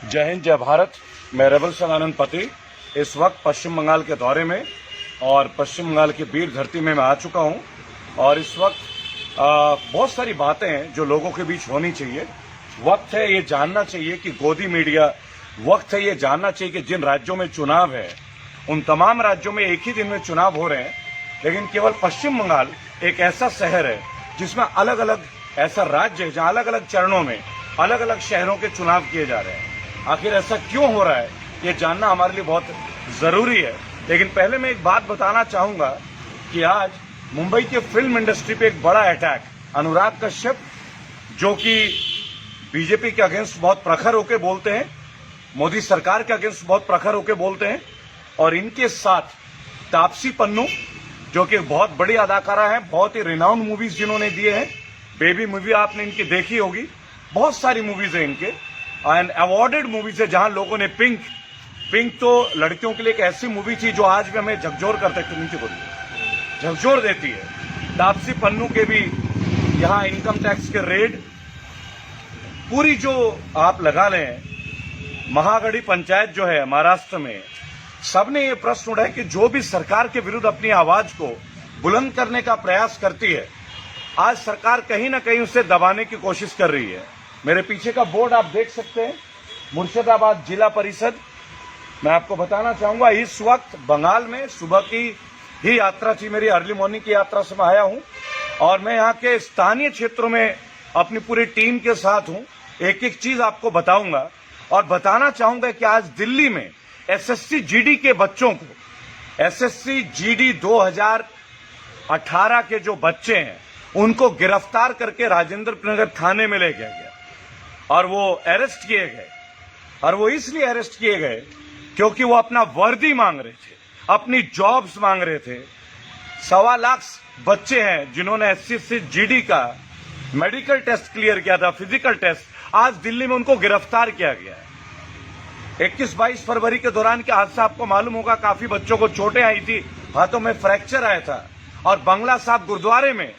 जय हिंद, जय भारत। मैं रेबल सदानंद पति इस वक्त पश्चिम बंगाल के दौरे में और पश्चिम बंगाल की वीर धरती में मैं आ चुका हूं और इस वक्त बहुत सारी बातें हैं जो लोगों के बीच होनी चाहिए। वक्त है ये जानना चाहिए कि गोदी मीडिया, वक्त है ये जानना चाहिए कि जिन राज्यों में चुनाव है उन तमाम राज्यों में एक ही दिन में चुनाव हो रहे हैं, लेकिन केवल पश्चिम बंगाल एक ऐसा शहर है जिसमें अलग अलग ऐसा राज्य है जहां अलग अलग चरणों में अलग अलग शहरों के चुनाव किए जा रहे हैं। आखिर ऐसा क्यों हो रहा है ये जानना हमारे लिए बहुत जरूरी है। लेकिन पहले मैं एक बात बताना चाहूंगा कि आज मुंबई के फिल्म इंडस्ट्री पे एक बड़ा अटैक, अनुराग कश्यप जो कि बीजेपी के अगेंस्ट बहुत प्रखर होकर बोलते हैं, मोदी सरकार के अगेंस्ट बहुत प्रखर होकर बोलते हैं, और इनके साथ तापसी पन्नू जो कि बहुत बड़ी अदाकारा है, बहुत ही रिनाउंड मूवीज जिन्होंने दिए हैं। बेबी मूवी आपने इनकी देखी होगी, बहुत सारी मूवीज है इनके एंड अवार्डेड मूवीज है जहां लोगों ने पिंक तो लड़कियों के लिए एक ऐसी मूवी थी जो आज भी हमें झकझोर करते झकझोर देती है। तापसी पन्नू के भी यहां इनकम टैक्स के रेड पूरी जो आप लगा लें, महागढ़ी पंचायत जो है महाराष्ट्र में, सबने ये प्रश्न उठाया कि जो भी सरकार के विरुद्ध अपनी आवाज को बुलंद करने का प्रयास करती है, आज सरकार कहीं ना कहीं उसे दबाने की कोशिश कर रही है। मेरे पीछे का बोर्ड आप देख सकते हैं, मुर्शिदाबाद जिला परिषद। मैं आपको बताना चाहूंगा इस वक्त बंगाल में सुबह की ही यात्रा थी मेरी, अर्ली मॉर्निंग की यात्रा से मैं आया हूं और मैं यहां के स्थानीय क्षेत्रों में अपनी पूरी टीम के साथ हूं। एक एक चीज आपको बताऊंगा और बताना चाहूंगा कि आज दिल्ली में एसएससी जीडी के बच्चों को, एसएससी जीडी 2018 के जो बच्चे हैं उनको गिरफ्तार करके राजेंद्र नगर थाने में ले गया और वो अरेस्ट किए गए। और वो इसलिए अरेस्ट किए गए क्योंकि वो अपना वर्दी मांग रहे थे, अपनी जॉब्स मांग रहे थे। 1.25 लाख बच्चे हैं जिन्होंने एसएससी जीडी का मेडिकल टेस्ट क्लियर किया था, फिजिकल टेस्ट। आज दिल्ली में उनको गिरफ्तार किया गया है। 21-22 फरवरी के दौरान के हादसा आपको मालूम होगा, काफी बच्चों को चोटें आई थी, हाथों में फ्रैक्चर आया था। और बंगला साहब गुरुद्वारे में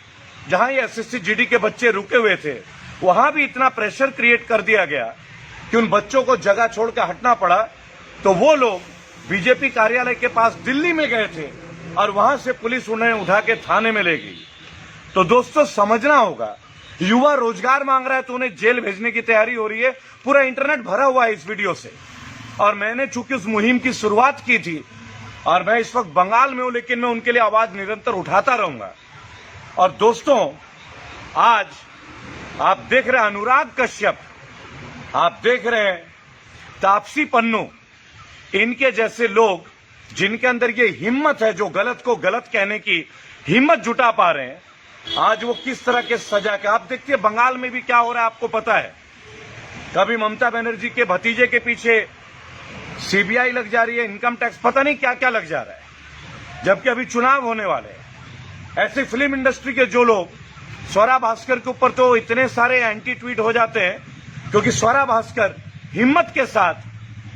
जहां ये एसएससी जीडी के बच्चे रुके हुए थे, वहां भी इतना प्रेशर क्रिएट कर दिया गया कि उन बच्चों को जगह छोड़कर हटना पड़ा। तो वो लोग बीजेपी कार्यालय के पास दिल्ली में गए थे और वहां से पुलिस उन्हें उठा के थाने में ले गई। तो दोस्तों समझना होगा, युवा रोजगार मांग रहा है तो उन्हें जेल भेजने की तैयारी हो रही है। पूरा इंटरनेट भरा हुआ है इस वीडियो से। और मैंने चूंकि उस मुहिम की शुरुआत की थी और मैं इस वक्त बंगाल में हूं, लेकिन मैं उनके लिए आवाज निरंतर उठाता रहूंगा। और दोस्तों आज आप देख रहे हैं अनुराग कश्यप, आप देख रहे हैं तापसी पन्नू, इनके जैसे लोग जिनके अंदर ये हिम्मत है, जो गलत को गलत कहने की हिम्मत जुटा पा रहे हैं, आज वो किस तरह के सजा के। आप देखिए बंगाल में भी क्या हो रहा है आपको पता है। कभी ममता बनर्जी के भतीजे के पीछे सीबीआई लग जा रही है, इनकम टैक्स, पता नहीं क्या क्या लग जा रहा है, जबकि अभी चुनाव होने वाले हैं। ऐसे फिल्म इंडस्ट्री के जो लोग, स्वरा भास्कर के ऊपर तो इतने सारे एंटी ट्वीट हो जाते हैं क्योंकि स्वरा भास्कर हिम्मत के साथ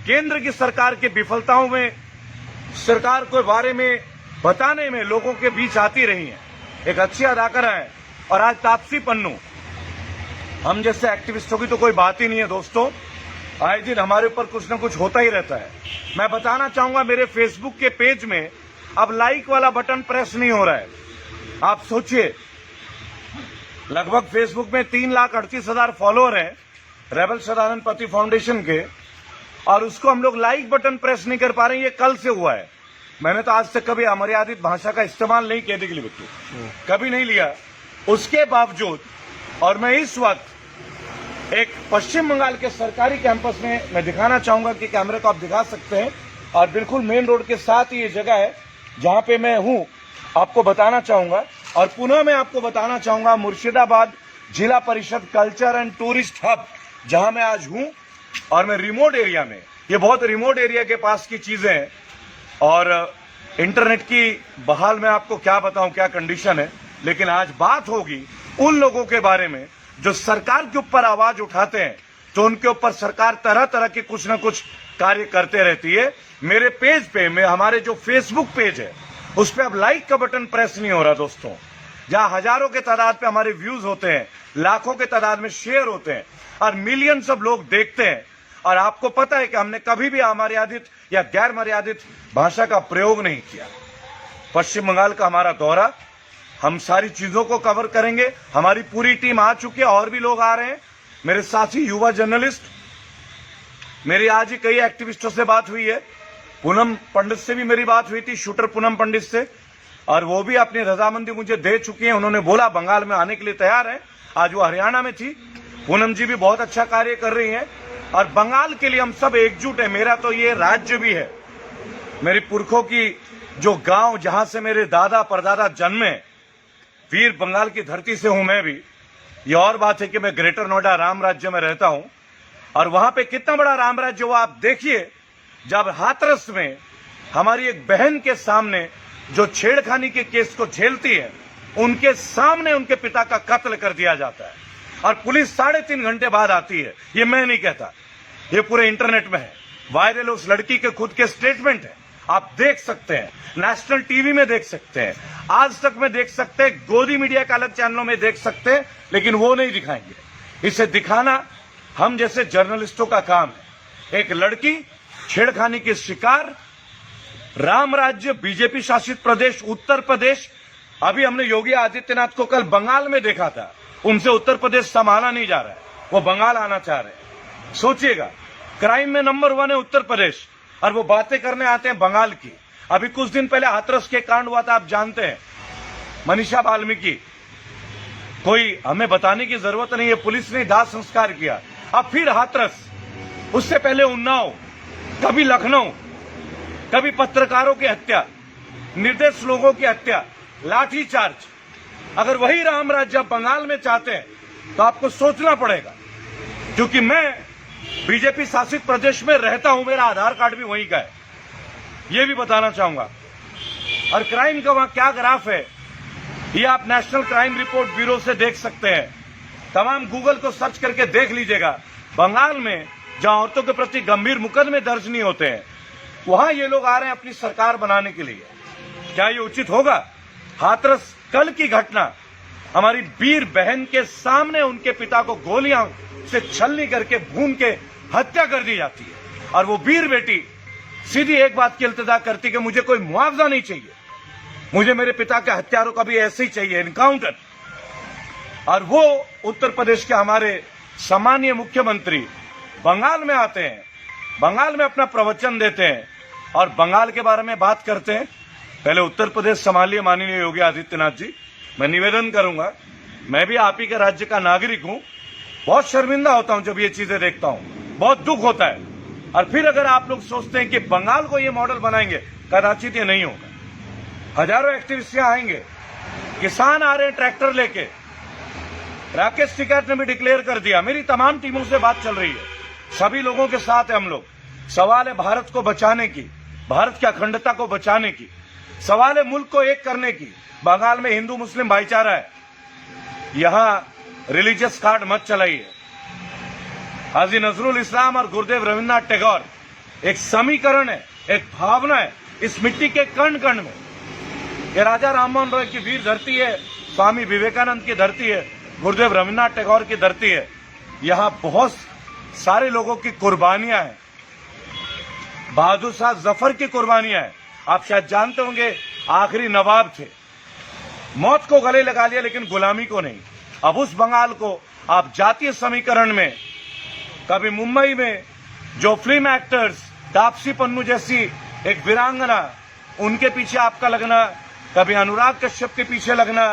केंद्र की सरकार की विफलताओं में, सरकार के बारे में बताने में लोगों के बीच आती रही हैं। एक अच्छी अदाकारा है। और आज तापसी पन्नू, हम जैसे एक्टिविस्टों की तो कोई बात ही नहीं है दोस्तों, आए दिन हमारे ऊपर कुछ ना कुछ होता ही रहता है। मैं बताना चाहूंगा मेरे फेसबुक के पेज में अब लाइक वाला बटन प्रेस नहीं हो रहा है। आप सोचिए, लगभग फेसबुक में 3,38,000 फॉलोअर हैं रेबल सदानंद पति फाउंडेशन के, और उसको हम लोग लाइक बटन प्रेस नहीं कर पा रहे हैं। ये कल से हुआ है। मैंने तो आज तक कभी अमर्यादित भाषा का इस्तेमाल नहीं किया, के लिए कभी नहीं लिया। उसके बावजूद, और मैं इस वक्त एक पश्चिम बंगाल के सरकारी कैंपस में मैं दिखाना चाहूंगा कि कैमरे को आप दिखा सकते हैं, और बिल्कुल मेन रोड के साथ ही ये जगह है जहां पे मैं हूं, आपको बताना चाहूंगा। और पुनः मैं आपको बताना चाहूंगा मुर्शिदाबाद जिला परिषद कल्चर एंड टूरिस्ट हब जहां मैं आज हूं, और मैं रिमोट एरिया में, ये बहुत रिमोट एरिया के पास की चीजें हैं। और इंटरनेट की बहाल में आपको क्या बताऊं क्या कंडीशन है। लेकिन आज बात होगी उन लोगों के बारे में जो सरकार के ऊपर आवाज उठाते हैं, तो उनके ऊपर सरकार तरह तरह के कुछ ना कुछ कार्य करते रहती है। मेरे पेज पे, हमारे जो फेसबुक पेज है उस पे अब लाइक का बटन प्रेस नहीं हो रहा दोस्तों, जहां हजारों के तादाद पे हमारे व्यूज होते हैं, लाखों के तादाद में शेयर होते हैं और मिलियंस ऑफ लोग देखते हैं। और आपको पता है कि हमने कभी भी अमर्यादित या गैर मर्यादित भाषा का प्रयोग नहीं किया। पश्चिम बंगाल का हमारा दौरा, हम सारी चीजों को कवर करेंगे। हमारी पूरी टीम आ चुकी है, और भी लोग आ रहे हैं, मेरे साथी युवा जर्नलिस्ट। मेरी आज ही कई एक्टिविस्टों से बात हुई है, पूनम पंडित से भी मेरी बात हुई थी, शूटर पूनम पंडित से, और वो भी अपनी रजामंदी मुझे दे चुकी है। उन्होंने बोला बंगाल में आने के लिए तैयार है। आज वो हरियाणा में थी। पूनम जी भी बहुत अच्छा कार्य कर रही हैं, और बंगाल के लिए हम सब एकजुट हैं। मेरा तो ये राज्य भी है, मेरे पुरखों की जो गांव जहां से मेरे दादा परदादा जन्मे, वीर बंगाल की धरती से हूं मैं भी। ये और बात है कि मैं ग्रेटर नोएडा राम राज्य में रहता हूं, और वहां पे कितना बड़ा राम राज्य वो आप देखिए। जब हाथरस में हमारी एक बहन के सामने जो छेड़खानी के केस को झेलती है, उनके सामने उनके पिता का कत्ल कर दिया जाता है, और पुलिस 3.5 घंटे बाद आती है। ये मैं नहीं कहता, ये पूरे इंटरनेट में है, वायरल उस लड़की के खुद के स्टेटमेंट है। आप देख सकते हैं, नेशनल टीवी में देख सकते हैं, आज तक में देख सकते हैं, गोदी मीडिया के अलग चैनलों में देख सकते हैं, लेकिन वो नहीं दिखाएंगे। इसे दिखाना हम जैसे जर्नलिस्टों का काम है। एक लड़की छेड़खानी की शिकार, राम राज्य, बीजेपी शासित प्रदेश उत्तर प्रदेश। अभी हमने योगी आदित्यनाथ को कल बंगाल में देखा था, उनसे उत्तर प्रदेश संभाला नहीं जा रहा है, वो बंगाल आना चाह रहे हैं। सोचिएगा, क्राइम में नंबर 1 है उत्तर प्रदेश, और वो बातें करने आते हैं बंगाल की। अभी कुछ दिन पहले हाथरस के कांड हुआ था, आप जानते हैं, मनीषा वाल्मीकि। कोई हमें बताने की जरूरत नहीं है, पुलिस ने दाह संस्कार किया। अब फिर हाथरस, उससे पहले उन्नाव, कभी लखनऊ, कभी पत्रकारों की हत्या, निर्दोष लोगों की हत्या, लाठीचार्ज। अगर वही राम राज्य आप बंगाल में चाहते हैं तो आपको सोचना पड़ेगा, क्योंकि मैं बीजेपी शासित प्रदेश में रहता हूं, मेरा आधार कार्ड भी वहीं का है, ये भी बताना चाहूंगा। और क्राइम का वहां क्या ग्राफ है, ये आप नेशनल क्राइम रिपोर्ट ब्यूरो से देख सकते हैं। तमाम गूगल को सर्च करके देख लीजिएगा। बंगाल में जहां औरतों के प्रति गंभीर मुकदमे दर्ज नहीं होते हैं, वहां ये लोग आ रहे हैं अपनी सरकार बनाने के लिए। क्या ये उचित होगा? हाथरस कल की घटना, हमारी वीर बहन के सामने उनके पिता को गोलियां से छलनी करके भून के हत्या कर दी जाती है, और वो वीर बेटी सीधी एक बात की इल्तिजा करती कि मुझे कोई मुआवजा नहीं चाहिए, मुझे मेरे पिता के हत्यारों का भी ऐसे ही चाहिए, एनकाउंटर। और वो उत्तर प्रदेश के हमारे सम्मानीय मुख्यमंत्री बंगाल में आते हैं, बंगाल में अपना प्रवचन देते हैं, और बंगाल के बारे में बात करते हैं। पहले उत्तर प्रदेश संभालिए माननीय योगी आदित्यनाथ जी। मैं निवेदन करूंगा, मैं भी आप ही के राज्य का नागरिक हूं, बहुत शर्मिंदा होता हूं जब ये चीजें देखता हूं, बहुत दुख होता है। और फिर अगर आप लोग सोचते हैं कि बंगाल को ये मॉडल बनाएंगे, कदाचित ये नहीं होगा। हजारों एक्टिविस्ट आएंगे, किसान आ रहे हैं ट्रैक्टर लेके, राकेश टिकैत ने भी डिक्लेयर कर दिया। मेरी तमाम टीमों से बात चल रही है, सभी लोगों के साथ है हम लोग। सवाल है भारत को बचाने की, भारत की अखंडता को बचाने की, सवाल है मुल्क को एक करने की। बंगाल में हिंदू मुस्लिम भाईचारा है, यहां रिलीजियस कार्ड मत चलाइए। हाजी नजरुल इस्लाम और गुरुदेव रविन्द्रनाथ टैगोर एक समीकरण है, एक भावना है इस मिट्टी के कण कण में। ये राजा राममोहन रॉय की वीर धरती है, स्वामी विवेकानंद की धरती है, गुरुदेव रविन्द्रनाथ टैगोर की धरती है। यहां बहुत सारे लोगों की कुर्बानियां हैं, बहादुर शाह जफर की कुर्बानियां हैं। आप शायद जानते होंगे, आखिरी नवाब थे, मौत को गले लगा लिया लेकिन गुलामी को नहीं। अब उस बंगाल को आप जातीय समीकरण में, कभी मुंबई में जो फिल्म एक्टर्स तापसी पन्नू जैसी एक वीरांगना, उनके पीछे आपका लगना, कभी अनुराग कश्यप के पीछे लगना,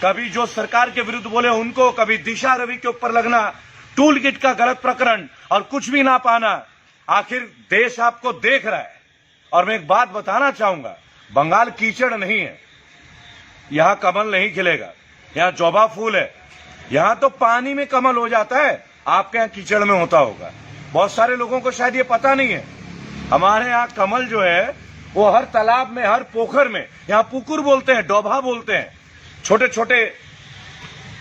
कभी जो सरकार के विरुद्ध बोले उनको, कभी दिशा रवि के ऊपर लगना, टूल किट का गलत प्रकरण और कुछ भी ना पाना। आखिर देश आपको देख रहा है। और मैं एक बात बताना चाहूंगा, बंगाल कीचड़ नहीं है, यहां कमल नहीं खिलेगा, यहां जोबा फूल है। यहां तो पानी में कमल हो जाता है, आपके यहां कीचड़ में होता होगा। बहुत सारे लोगों को शायद ये पता नहीं है, हमारे यहां कमल जो है वो हर तालाब में, हर पोखर में, यहां पुकुर बोलते हैं, डोभा बोलते हैं, छोटे छोटे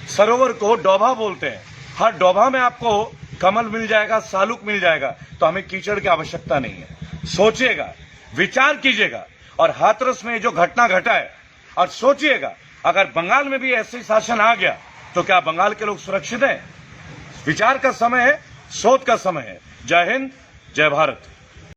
सरोवर को डोभा बोलते हैं। हर डोभा में आपको कमल मिल जाएगा, सालुक मिल जाएगा। तो हमें कीचड़ की आवश्यकता नहीं है। सोचिएगा, विचार कीजिएगा, और हाथरस में जो घटना घटा है, और सोचिएगा अगर बंगाल में भी ऐसे शासन आ गया तो क्या बंगाल के लोग सुरक्षित हैं? विचार का समय है, शोध का समय है। जय हिंद, जय भारत।